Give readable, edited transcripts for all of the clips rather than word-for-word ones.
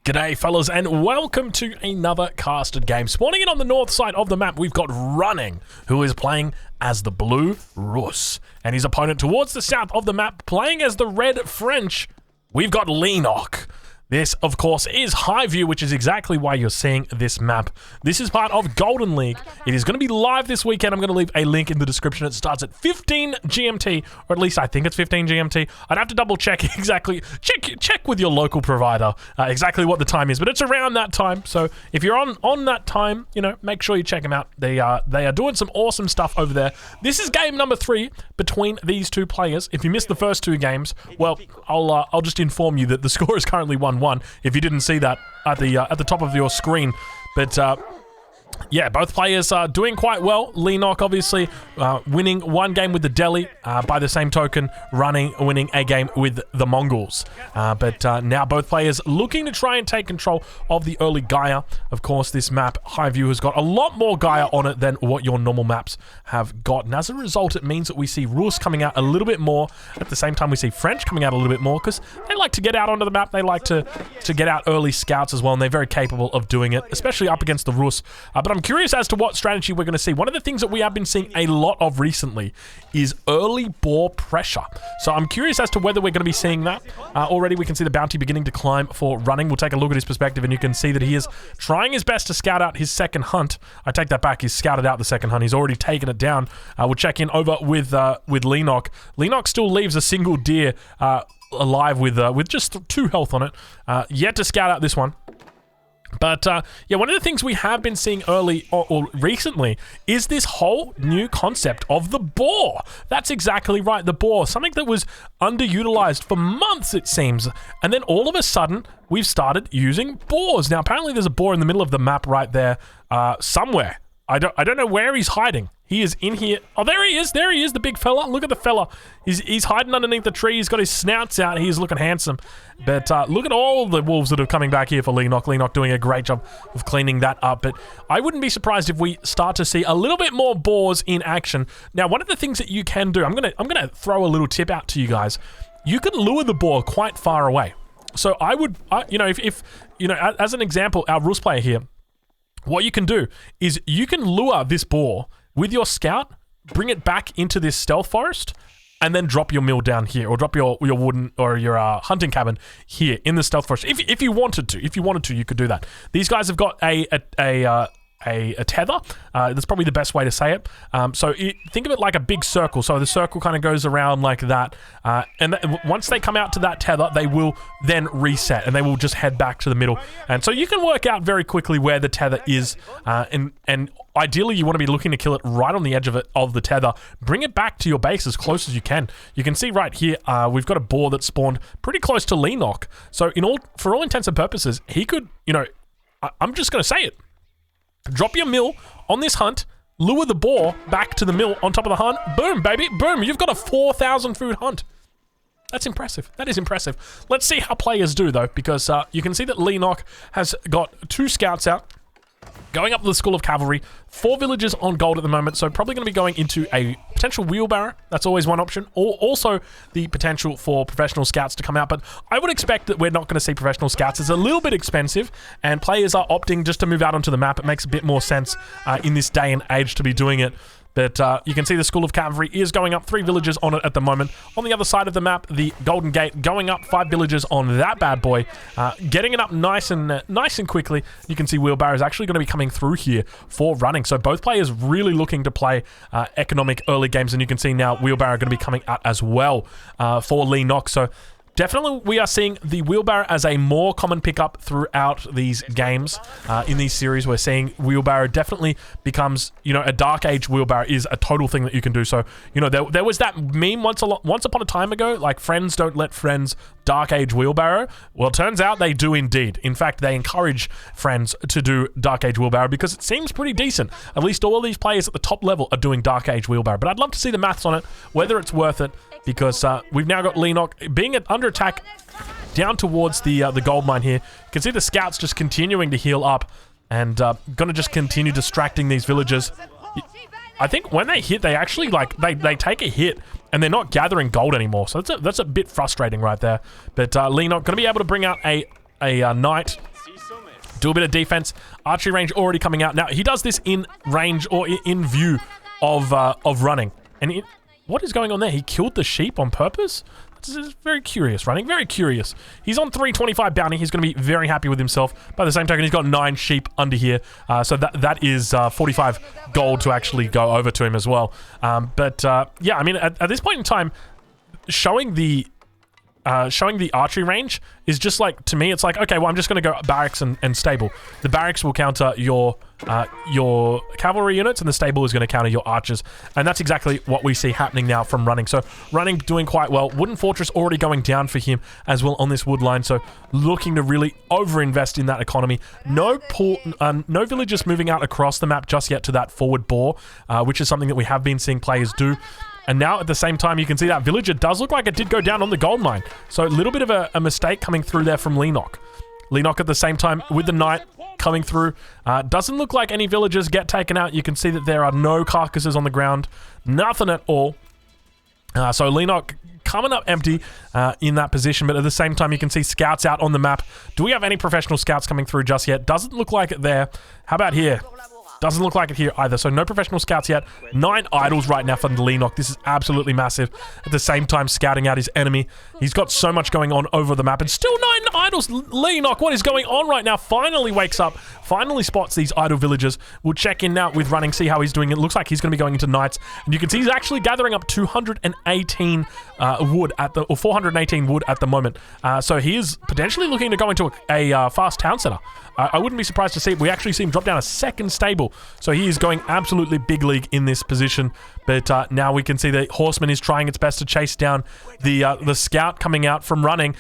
G'day fellas and welcome to another casted game. Spawning in on the north side of the map, we've got Running, who is playing as the blue Rus. And his opponent towards the south of the map, playing as the red French, we've got Leenock. This, of course, is High View, which is exactly why you're seeing this map. This is part of Golden League. It is going to be live this weekend. I'm going to leave a link in the description. It starts at 15 GMT, or at least I think it's 15 GMT. I'd have to double check exactly. Check with your local provider exactly what the time is, but it's around that time. So if you're on that time, you know, make sure you check them out. They are doing some awesome stuff over there. This is game number 3 between these two players. If you missed the first 2 games, well, I'll just inform you that the score is currently 1-1. If you didn't see that at the top of your screen, but yeah, both players are doing quite well. Leenock obviously winning one game with the Delhi, by the same token, winning a game with the Mongols. But now both players looking to try and take control of the early Gaia. Of course, this map, High View, has got a lot more Gaia on it than what your normal maps have got. And as a result, it means that we see Rus coming out a little bit more. At the same time, we see French coming out a little bit more because they like to get out onto the map. They like to get out early scouts as well, and they're very capable of doing it, especially up against the Rus. But I'm curious as to what strategy we're going to see. One of the things that we have been seeing a lot of recently is early boar pressure. So I'm curious as to whether we're going to be seeing that. Already we can see the bounty beginning to climb for Running. We'll take a look at his perspective and you can see that he is trying his best to scout out his second hunt. I take that back. He's scouted out the second hunt. He's already taken it down. We'll check in over with Leenock. Leenock still leaves a single deer alive with just 2 health on it. Yet to scout out this one. But, yeah, one of the things we have been seeing early or recently is this whole new concept of the boar. That's exactly right, the boar. Something that was underutilized for months, it seems. And then all of a sudden, we've started using boars. Now, apparently there's a boar in the middle of the map right there somewhere. I don't know where he's hiding. He is in here. Oh, there he is. There he is, the big fella. Look at the fella. He's hiding underneath the tree. He's got his snouts out. He's looking handsome. But look at all the wolves that are coming back here for Leenock. Leenock doing a great job of cleaning that up. But I wouldn't be surprised if we start to see a little bit more boars in action. Now, one of the things that you can do, I'm gonna throw a little tip out to you guys. You can lure the boar quite far away. So I would, you know, if you know, as an example, our Rus player here, what you can do is you can lure this boar with your scout, bring it back into this stealth forest, and then drop your mill down here, or drop your wooden or your hunting cabin here in the stealth forest. If you wanted to, you could do that. These guys have got a tether. That's probably the best way to say it. So think of it like a big circle. So the circle kind of goes around like that. And once they come out to that tether, they will then reset and they will just head back to the middle. And so you can work out very quickly where the tether is. And ideally, you want to be looking to kill it right on the edge of the tether. Bring it back to your base as close as you can. You can see right here, we've got a boar that spawned pretty close to Leenock. So for all intents and purposes, he could, you know, I'm just going to say it. Drop your mill on this hunt, lure the boar back to the mill on top of the hunt. Boom, baby, boom. You've got a 4,000 food hunt. That's impressive. That is impressive. Let's see how players do, though, because you can see that Leenock has got 2 scouts out. Going up to the School of Cavalry, 4 villagers on gold at the moment, so probably going to be going into a potential wheelbarrow. That's always one option. Or also the potential for professional scouts to come out, but I would expect that we're not going to see professional scouts. It's a little bit expensive, and players are opting just to move out onto the map. It makes a bit more sense in this day and age to be doing it. But you can see the School of Cavalry is going up, 3 villagers on it at the moment. On the other side of the map, the Golden Gate going up, 5 villagers on that bad boy. Getting it up nice and quickly. You can see Wheelbarrow is actually going to be coming through here for Running. So both players really looking to play economic early games. And you can see now Wheelbarrow going to be coming out as well for Leenock. So definitely, we are seeing the wheelbarrow as a more common pickup throughout these games. In these series, we're seeing wheelbarrow definitely becomes, you know, a Dark Age wheelbarrow is a total thing that you can do. So, you know, there was that meme once upon a time ago, like friends don't let friends Dark Age wheelbarrow. Well, it turns out they do indeed. In fact, they encourage friends to do Dark Age wheelbarrow because it seems pretty decent. At least all of these players at the top level are doing Dark Age wheelbarrow. But I'd love to see the maths on it, whether it's worth it, because we've now got Leenock being under attack down towards the gold mine here. You can see the scouts just continuing to heal up and gonna just continue distracting these villagers. I think when they hit, they actually they take a hit and they're not gathering gold anymore. So that's a bit frustrating right there. But Leenock gonna be able to bring out a knight Do a bit of defense. Archery range already coming out. Now, he does this in range or in view of running. And what is going on there? He killed the sheep on purpose? This is very curious, running. Very curious. He's on 325 bounty. He's going to be very happy with himself. By the same token, he's got 9 sheep under here. So that is 45 gold to actually go over to him as well. Yeah, I mean, at this point in time, showing the archery range is just like, to me, it's like, okay, well, I'm just going to go barracks and stable. The barracks will counter your cavalry units, and the stable is going to counter your archers. And that's exactly what we see happening now from running. So running doing quite well. Wooden Fortress already going down for him as well on this wood line. So looking to really overinvest in that economy. No villagers moving out across the map just yet to that forward bore, which is something that we have been seeing players do. And now, at the same time, you can see that villager does look like it did go down on the gold mine. So a little bit of a mistake coming through there from Leenock. Leenock at the same time with the knight coming through. Doesn't look like any villagers get taken out. You can see that there are no carcasses on the ground. Nothing at all. So Leenock coming up empty in that position. But at the same time, you can see scouts out on the map. Do we have any professional scouts coming through just yet? Doesn't look like it there. How about here? Doesn't look like it here either. So no professional scouts yet. 9 idols right now for Leenock. This is absolutely massive. At the same time, scouting out his enemy. He's got so much going on over the map. And still 9 idols. Leenock, what is going on right now? Finally wakes up. Finally spots these idle villagers. We'll check in now with running, see how he's doing. It looks like he's going to be going into knights. And you can see he's actually gathering up 218 wood at the, or 418 wood at the moment. So he is potentially looking to go into a fast town center. I wouldn't be surprised to see it. We actually see him drop down a second stable. So he is going absolutely big league in this position. But now we can see the horseman is trying its best to chase down the scout coming out from running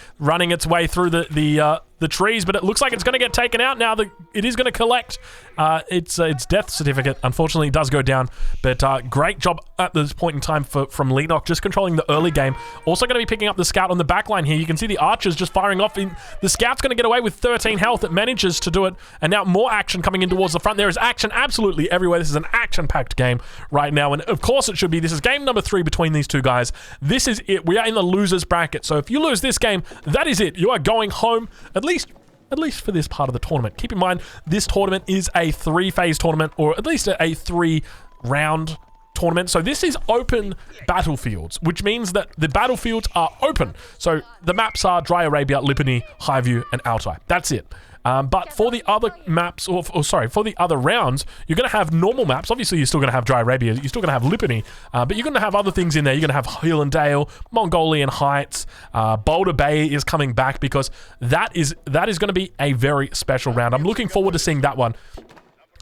its way through the trees, but it looks like it's going to get taken out now. It is going to collect its death certificate. Unfortunately, it does go down, but great job at this point in time from Leenock, just controlling the early game. Also going to be picking up the scout on the back line here. You can see the archers just firing off. The scout's going to get away with 13 health. It manages to do it, and now more action coming in towards the front. There is action absolutely everywhere. This is an action-packed game right now, and of course it should be. This is game number 3 between these two guys. This is it. We are in the losers bracket, so if you lose this game, that is it. You are going home, at least for this part of the tournament. Keep in mind, this tournament is a 3-phase tournament, or at least a 3-round tournament. So this is open battlefields, which means that the battlefields are open. So the maps are Dry Arabia, Lipany, Highview, and Altai. That's it. But for the other maps, for the other rounds, you're going to have normal maps. Obviously, you're still going to have Dry Arabia. You're still going to have Lipany. But you're going to have other things in there. You're going to have Hill and Dale, Mongolian Heights, Boulder Bay is coming back, because that is going to be a very special round. I'm looking forward to seeing that one.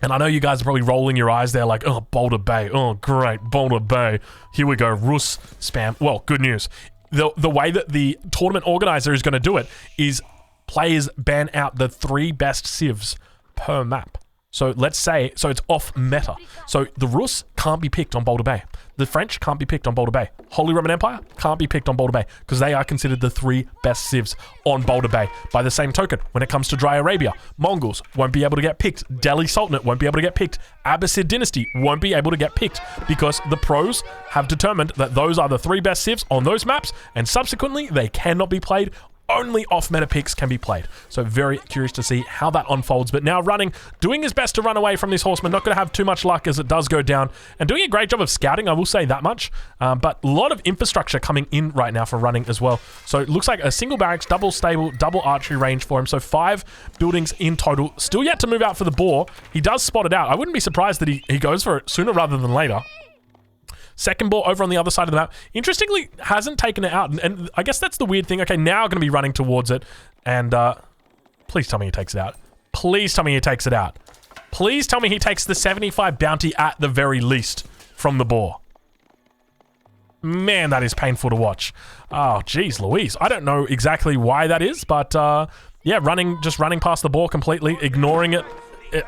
And I know you guys are probably rolling your eyes there like, oh, Boulder Bay. Oh, great, Boulder Bay. Here we go, Rus spam. Well, good news. The way that the tournament organizer is going to do it is players ban out the 3 best civs per map. So let's say, so it's off meta. So the Rus can't be picked on Boulder Bay. The French can't be picked on Boulder Bay. Holy Roman Empire can't be picked on Boulder Bay, because they are considered the 3 best civs on Boulder Bay. By the same token, when it comes to Dry Arabia, Mongols won't be able to get picked. Delhi Sultanate won't be able to get picked. Abbasid Dynasty won't be able to get picked, because the pros have determined that those are the 3 best civs on those maps, and subsequently they cannot be played. Only off-meta picks can be played. So very curious to see how that unfolds. But now running, doing his best to run away from this horseman. Not going to have too much luck as it does go down. And doing a great job of scouting, I will say that much. But a lot of infrastructure coming in right now for running as well. So it looks like a single barracks, double stable, double archery range for him. So 5 buildings in total. Still yet to move out for the boar. He does spot it out. I wouldn't be surprised that he goes for it sooner rather than later. Second ball over on the other side of the map. Interestingly, hasn't taken it out. And I guess that's the weird thing. Okay, now going to be running towards it. And please tell me he takes it out. Please tell me he takes it out. Please tell me he takes the 75 bounty at the very least from the boar. Man, that is painful to watch. Oh, geez, Louise. I don't know exactly why that is, but yeah, just running past the boar completely, ignoring it.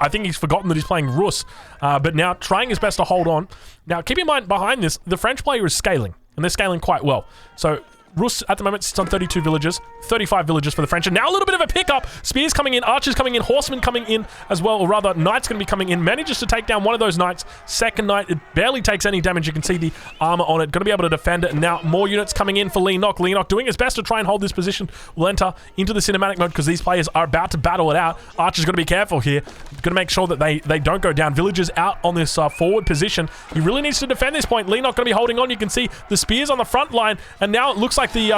I think he's forgotten that he's playing Rus, but now trying his best to hold on. Now, keep in mind, behind this, the French player is scaling, and they're scaling quite well. So Rus at the moment sits on 32 villagers, 35 villagers for the French. And now a little bit of a pickup. Spears coming in, archers coming in, horsemen coming in as well, or rather, knights going to be coming in. Manages to take down one of those knights. Second knight, it barely takes any damage. You can see the armor on it. Going to be able to defend it. And now more units coming in for Leenock. Leenock doing his best to try and hold this position. Will enter into the cinematic mode because these players are about to battle it out. Archer's going to be careful here. Going to make sure that they don't go down. Villagers out on this forward position. He really needs to defend this point. Leenock going to be holding on. You can see the spears on the front line. And now it looks like the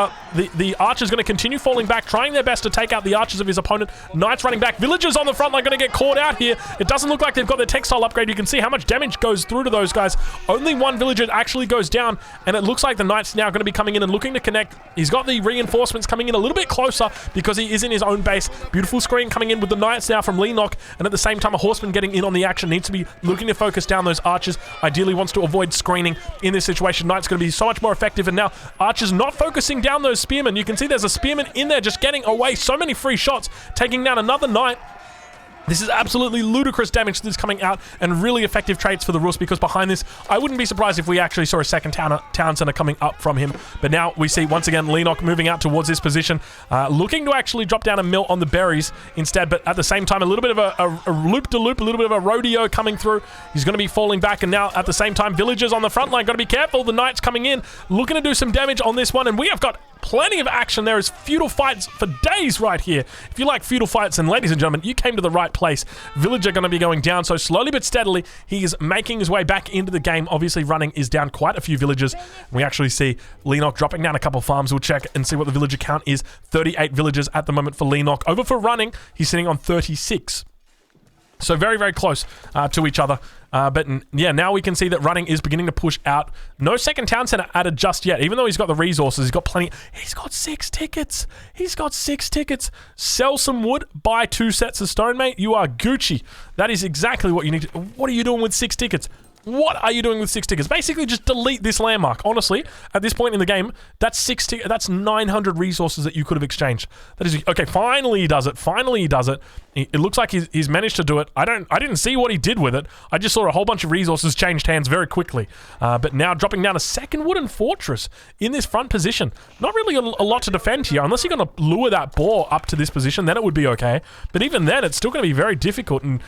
archer's going to continue falling back, trying their best to take out the archers of his opponent. Knights running back. Villagers on the front line going to get caught out here. It doesn't look like they've got their textile upgrade. You can see how much damage goes through to those guys. Only one villager actually goes down, and it looks like the knight's now going to be coming in and looking to connect. He's got the reinforcements coming in a little bit closer because he is in his own base. Beautiful screen coming in with the knights now from Leenock, and at the same time a horseman getting in on the action. Needs to be looking to focus down those archers. Ideally wants to avoid screening in this situation. Knight's going to be so much more effective, and now archers not focusing down those spearmen. You can see there's a spearman in there just getting away. So many free shots, taking down another knight. This is absolutely ludicrous damage that's coming out, and really effective traits for the Rus, because behind this, I wouldn't be surprised if we actually saw a second town center coming up from him. But now we see, once again, Leenock moving out towards this position, looking to actually drop down a mill on the berries instead, but at the same time, a little bit of a loop-de-loop, a little bit of a rodeo coming through. He's going to be falling back, and now at the same time, villagers on the front line, got to be careful. The knights coming in, looking to do some damage on this one, and we have got plenty of action. There is feudal fights for days right here. If you like feudal fights, and ladies and gentlemen, you came to the right place. Villager going to be going down, so slowly but steadily, he is making his way back into the game. Obviously, running is down quite a few villagers. We actually see Leenock dropping down a couple farms. We'll check and see what the villager count is. 38 villagers at the moment for Leenock. Over for running, he's sitting on 36. So very, very close to each other. But yeah, now we can see that running is beginning to push out. No second town center added just yet. Even though he's got the resources, he's got plenty. He's got 6 tickets. He's got 6 tickets. Sell some wood, buy 2 sets of stone, mate. You are Gucci. That is exactly what you need to. What are you doing with 6 tickets? What are you doing with 6 tickets? Basically, just delete this landmark. Honestly, at this point in the game, that's 900 resources that you could have exchanged. That is okay. Finally, he does it. Finally, he does it. It looks like he's managed to do it. I didn't see what he did with it. I just saw a whole bunch of resources changed hands very quickly. But now dropping down a second wooden fortress in this front position. Not really a lot to defend here, unless you're going to lure that boar up to this position. Then it would be okay. But even then, it's still going to be very difficult. And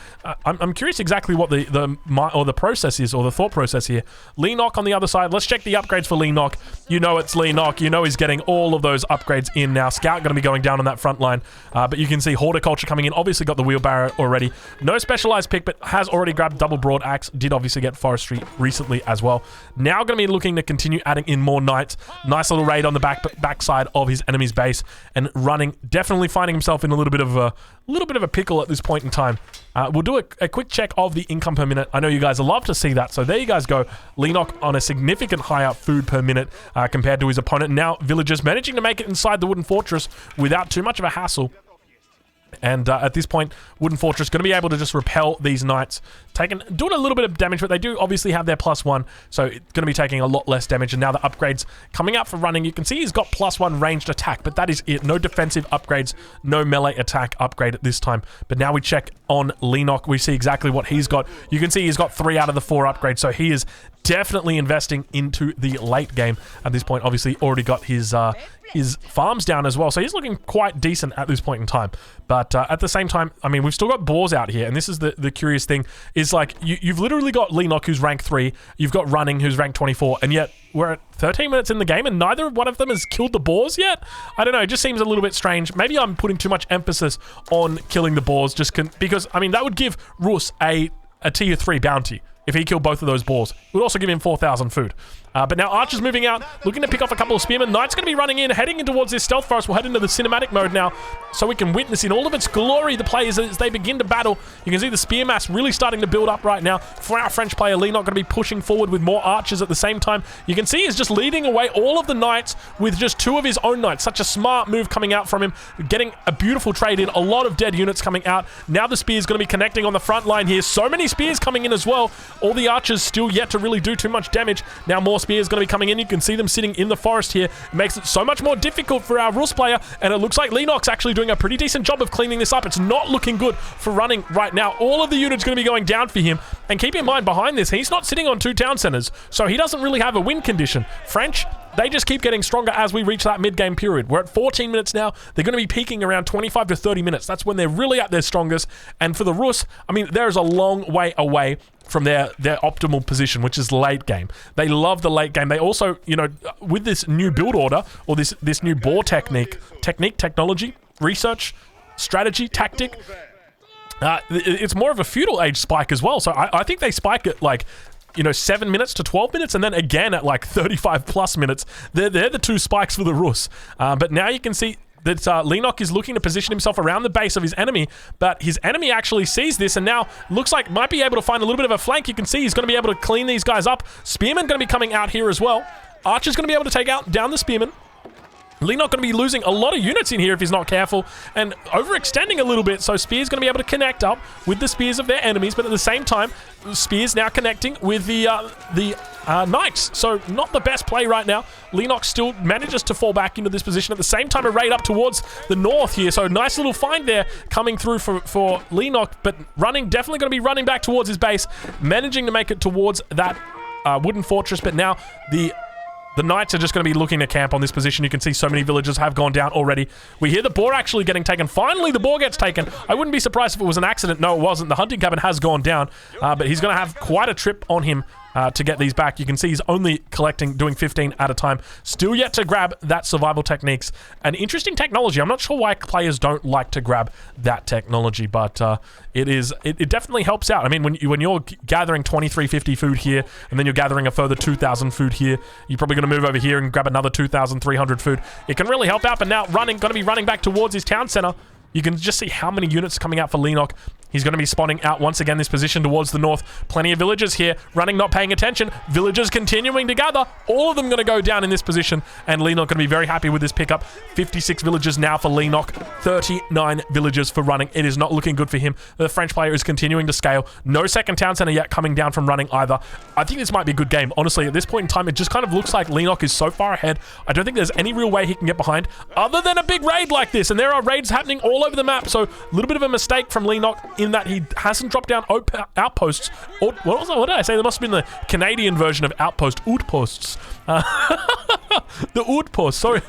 I'm curious exactly what the process is, or the thought process here. Leenock on the other side. Let's check the upgrades for Leenock. You know it's Leenock. You know he's getting all of those upgrades in now. Scout going to be going down on that front line. But you can see horticulture coming in. Obviously got the wheelbarrow already. No specialized pick, but has already grabbed double broad axe. Did obviously get forestry recently as well. Now going to be looking to continue adding in more knights. Nice little raid on the backside of his enemy's base, and running, definitely finding himself in a little bit of a pickle at this point in time. We'll do a quick check of the income per minute. I know you guys love to see that, so there you guys go. Leenock on a significant higher food per minute compared to his opponent. Now villagers managing to make it inside the wooden fortress without too much of a hassle. And at this point, Wooden Fortress going to be able to just repel these knights, doing a little bit of damage, but they do obviously have their +1, so it's going to be taking a lot less damage. And now the upgrades coming out for running, you can see he's got +1 ranged attack, but that is it. No defensive upgrades, no melee attack upgrade at this time. But now we check on Leenock, we see exactly what he's got. You can see he's got 3 out of the 4 upgrades, so he is definitely investing into the late game at this point. Obviously already got his farms down as well, so he's looking quite decent at this point in time. But at the same time, I mean, we've still got boars out here, and this is the curious thing, is like, you've literally got Leenock, who's rank 3, you've got Running, who's rank 24, and yet we're at 13 minutes in the game, and neither one of them has killed the boars yet? I don't know, it just seems a little bit strange. Maybe I'm putting too much emphasis on killing the boars, because, I mean, that would give Rus a tier 3 bounty if he killed both of those boars. It would also give him 4,000 food. But now Archer's moving out, looking to pick off a couple of spearmen. Knight's going to be running in, heading in towards this stealth forest. We'll head into the cinematic mode now, so we can witness in all of its glory the players as they begin to battle. You can see the spear mass really starting to build up right now. For our French player, Leenock going to be pushing forward with more archers at the same time. You can see he's just leading away all of the knights with just 2 of his own knights. Such a smart move coming out from him, getting a beautiful trade in. A lot of dead units coming out. Now the spear's going to be connecting on the front line here. So many spears coming in as well. All the archers still yet to really do too much damage. Now more spears going to be coming in. You can see them sitting in the forest here. It makes it so much more difficult for our Rus player, and it looks like Leenock's actually doing a pretty decent job of cleaning this up. It's not looking good for Running right now. All of the units going to be going down for him, and keep in mind behind this, he's not sitting on 2 town centers, so he doesn't really have a win condition. French they just keep getting stronger as we reach that mid-game period. We're at 14 minutes now. They're going to be peaking around 25 to 30 minutes. That's when they're really at their strongest. And for the Rus, I mean, there's a long way away from their optimal position, which is late game. They love the late game. They also, you know, with this new build order, or this new boar technology, research, strategy, tactic, it's more of a feudal age spike as well. So I think they spike at like, you know, 7 minutes to 12 minutes, and then again at like 35 plus minutes. They're the two spikes for the Rus. But now you can see that Leenock is looking to position himself around the base of his enemy, but his enemy actually sees this and now looks like might be able to find a little bit of a flank. You can see he's going to be able to clean these guys up. Spearman going to be coming out here as well. Archer's going to be able to take down the Spearman. Leenock going to be losing a lot of units in here if he's not careful, and overextending a little bit, so Spear's going to be able to connect up with the spears of their enemies, but at the same time, Spear's now connecting with the Knights, so not the best play right now. Leenock still manages to fall back into this position. At the same time, a raid up towards the north here, so nice little find there coming through for Leenock, but definitely going to be running back towards his base, managing to make it towards that wooden fortress, but now the Knights are just going to be looking to camp on this position. You can see so many villagers have gone down already. We hear the boar actually getting taken. Finally, the boar gets taken. I wouldn't be surprised if it was an accident. No, it wasn't. The hunting cabin has gone down, but he's going to have quite a trip on him to get these back. You can see he's only doing 15 at a time. Still yet to grab that survival techniques. An interesting technology. I'm not sure why players don't like to grab that technology, but it definitely helps out. I mean, when you're gathering 2350 food here, and then you're gathering a further 2000 food here, you're probably going to move over here and grab another 2300 food. It can really help out, but now going to be running back towards his town center. You can just see how many units are coming out for Leenock. He's going to be spawning out once again this position towards the north. Plenty of villagers here, running, not paying attention. Villagers continuing to gather. All of them going to go down in this position, and Leenock going to be very happy with this pickup. 56 villagers now for Leenock, 39 villagers for running. It is not looking good for him. The French player is continuing to scale. No second town center yet coming down from running either. I think this might be a good game. Honestly, at this point in time, it just kind of looks like Leenock is so far ahead. I don't think there's any real way he can get behind other than a big raid like this, and there are raids happening all over the map, so a little bit of a mistake from Leenock in that he hasn't dropped down outposts. What did I say? There must have been the Canadian version of outpost, outposts. The outpost, sorry.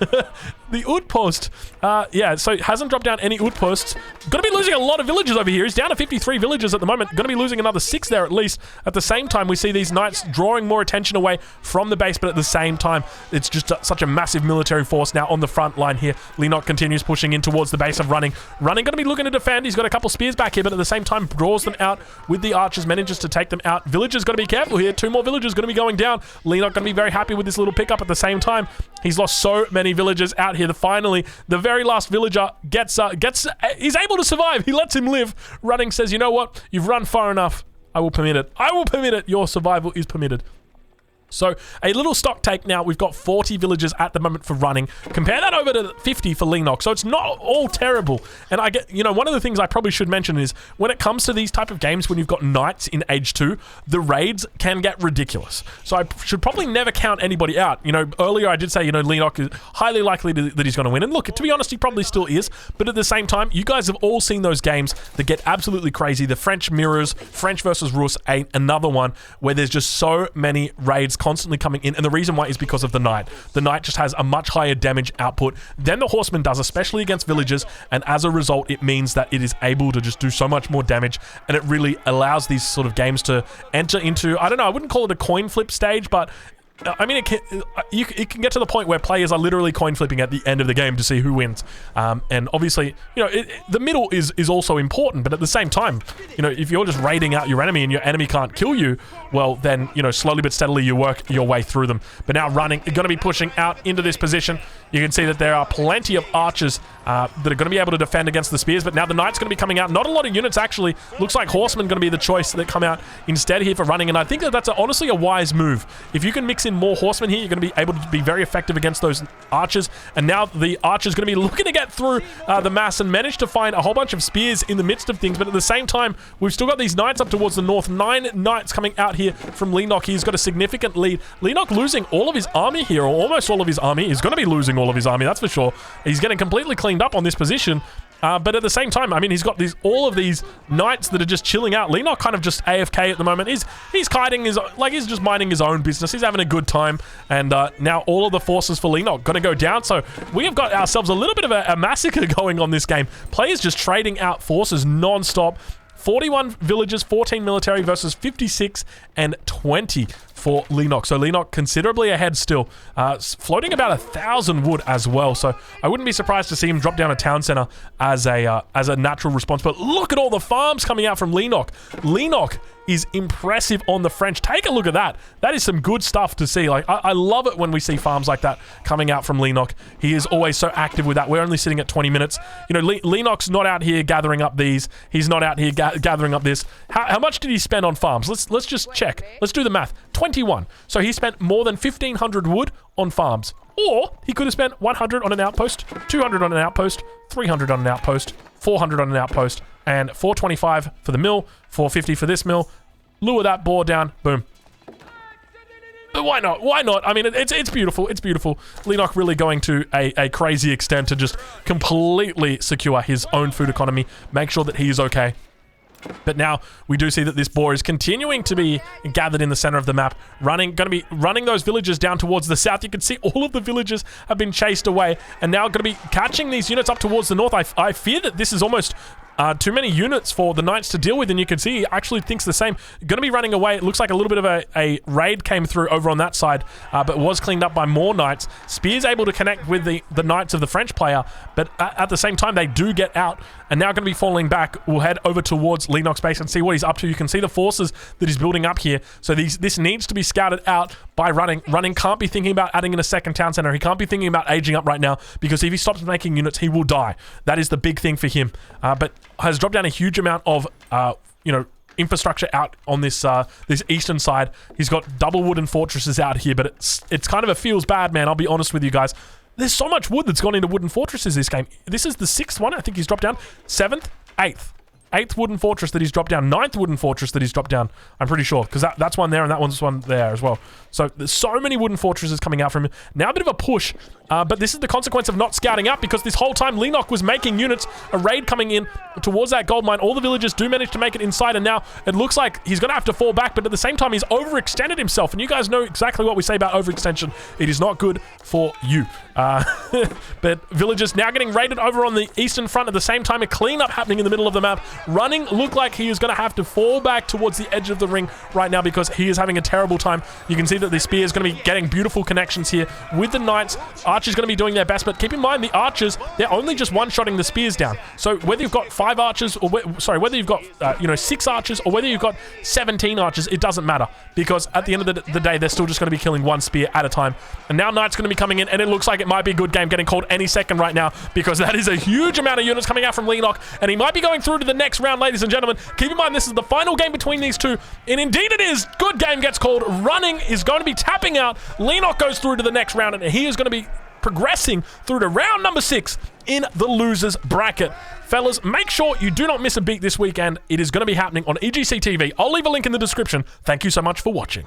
The outpost. Yeah, so hasn't dropped down any outposts. Going to be losing a lot of villagers over here. He's down to 53 villagers at the moment. Going to be losing another 6 there at least. At the same time, we see these Knights drawing more attention away from the base, but at the same time, it's just such a massive military force now on the front line here. Leenock continues pushing in towards the base of running. Running going to be looking to defend. He's got a couple spears back here, but at the same time, draws them out with the archers, manages to take them out. Villagers got to be careful here. 2 more villagers going to be going down. Leenock going to be very happy with this little pickup. At the same time, he's lost so many villagers out here. Finally, the very last villager he's able to survive. He lets him live. Running says, you know what? You've run far enough. I will permit it. I will permit it. Your survival is permitted. So a little stock take now. We've got 40 villagers at the moment for running. Compare that over to 50 for Leenock. So it's not all terrible. And I get, you know, one of the things I probably should mention is when it comes to these type of games, when you've got Knights in Age 2, the raids can get ridiculous. So I should probably never count anybody out. You know, earlier I did say, you know, Leenock is highly likely that he's going to win. And look, to be honest, he probably still is. But at the same time, you guys have all seen those games that get absolutely crazy. The French mirrors, French versus Rus, another one where there's just so many raids constantly coming in, and the reason why is because of the Knight. The Knight just has a much higher damage output than the Horseman does, especially against villagers, and as a result, it means that it is able to just do so much more damage, and it really allows these sort of games to enter into, I don't know, I wouldn't call it a coin flip stage, but I mean, it can get to the point where players are literally coin flipping at the end of the game to see who wins. And obviously, you know, the middle is also important, but at the same time, you know, if you're just raiding out your enemy and your enemy can't kill you, well, then, you know, slowly but steadily you work your way through them. But now running, you're going to be pushing out into this position. You can see that there are plenty of archers that are going to be able to defend against the spears, but now the Knight's going to be coming out. Not a lot of units, actually. Looks like Horsemen going to be the choice that come out instead here for running, and I think that that's honestly a wise move. If you can mix in more Horsemen here, you're going to be able to be very effective against those archers, and now the archer's going to be looking to get through the mass and manage to find a whole bunch of spears in the midst of things, but at the same time, we've still got these Knights up towards the north. 9 Knights coming out here from Leenock. He's got a significant lead. Leenock losing all of his army here, or almost all of his army. He's going to be losing all of his army, that's for sure. He's getting completely cleaned up on this position. But at the same time, I mean, he's got all of these knights that are just chilling out. Leenock kind of just AFK at the moment. He's kiting he's just minding his own business. He's having a good time. And now all of the forces for Leenock going to go down. So we have got ourselves a little bit of a massacre going on this game. Players just trading out forces non-stop. 41 villages, 14 military versus 56 and 20 for Leenock. So Leenock considerably ahead still, floating about 1,000 wood as well. So I wouldn't be surprised to see him drop down a town center as a natural response. But look at all the farms coming out from Leenock. Leenock is impressive on the French. Take a look at that. That is some good stuff to see. Like, I love it when we see farms like that coming out from Leenock. He is always so active with that. We're only sitting at 20 minutes. You know, Leenock's not out here gathering up these. He's not out here gathering up this. How much did he spend on farms? Let's just check. Let's do the math. 21. So he spent more than 1,500 wood on farms. Or he could have spent 100 on an outpost, 200 on an outpost, 300 on an outpost, 400 on an outpost, and 425 for the mill, 450 for this mill. Lure that boar down, boom. But why not? Why not? I mean, it's beautiful. It's beautiful. Leenock really going to a crazy extent to just completely secure his own food economy, make sure that he is okay. But now we do see that this boar is continuing to be gathered in the center of the map, going to be running those villages down towards the south. You can see all of the villages have been chased away, and now going to be catching these units up towards the north. I fear that this is almost too many units for the knights to deal with, and you can see he actually thinks the same. Going to be running away. It looks like a little bit of a raid came through over on that side, but was cleaned up by more knights. Spear's able to connect with the knights of the French player, but at the same time, they do get out, and now going to be falling back. We'll head over towards Leenock's base and see what he's up to. You can see the forces that he's building up here. So this needs to be scouted out by Running. Running can't be thinking about adding in a second town center. He can't be thinking about aging up right now, because if he stops making units, he will die. That is the big thing for him. But has dropped down a huge amount of, infrastructure out on this eastern side. He's got double wooden fortresses out here, but it's kind of a feels bad, man. I'll be honest with you guys. There's so much wood that's gone into wooden fortresses this game. This is the 6th one. I think he's dropped down. 7th, 8th. 8th wooden fortress that he's dropped down. 9th wooden fortress that he's dropped down. I'm pretty sure, because that's one there and that one's one there as well. So there's so many wooden fortresses coming out from him. Now a bit of a push, but this is the consequence of not scouting up, because this whole time Leenock was making units, a raid coming in towards that gold mine. All the villagers do manage to make it inside, and now it looks like he's going to have to fall back, but at the same time he's overextended himself, and you guys know exactly what we say about overextension. It is not good for you. But villagers now getting raided over on the eastern front at the same time. A cleanup happening in the middle of the map. Running look like he is going to have to fall back towards the edge of the ring right now, because he is having a terrible time. You can see that the spear is going to be getting beautiful connections here with the knights. Archers going to be doing their best, but keep in mind the archers, they're only just one-shotting the spears down. So whether you've got 5 archers, or whether you've got 6 archers, or whether you've got 17 archers, it doesn't matter, because at the end of the day, they're still just going to be killing one spear at a time. And now knights going to be coming in, and it looks like it might be a good game getting called any second right now, because that is a huge amount of units coming out from Leenock, and he might be going through to the next round, ladies and gentlemen. Keep in mind, this is the final game between these two, and indeed it is. Good game gets called. Running is going to be tapping out. Leenock goes through to the next round, and he is going to be progressing through to round number 6 in the losers bracket. Fellas, make sure you do not miss a beat this weekend. It is going to be happening on EGC TV. I'll leave a link in the description. Thank you so much for watching.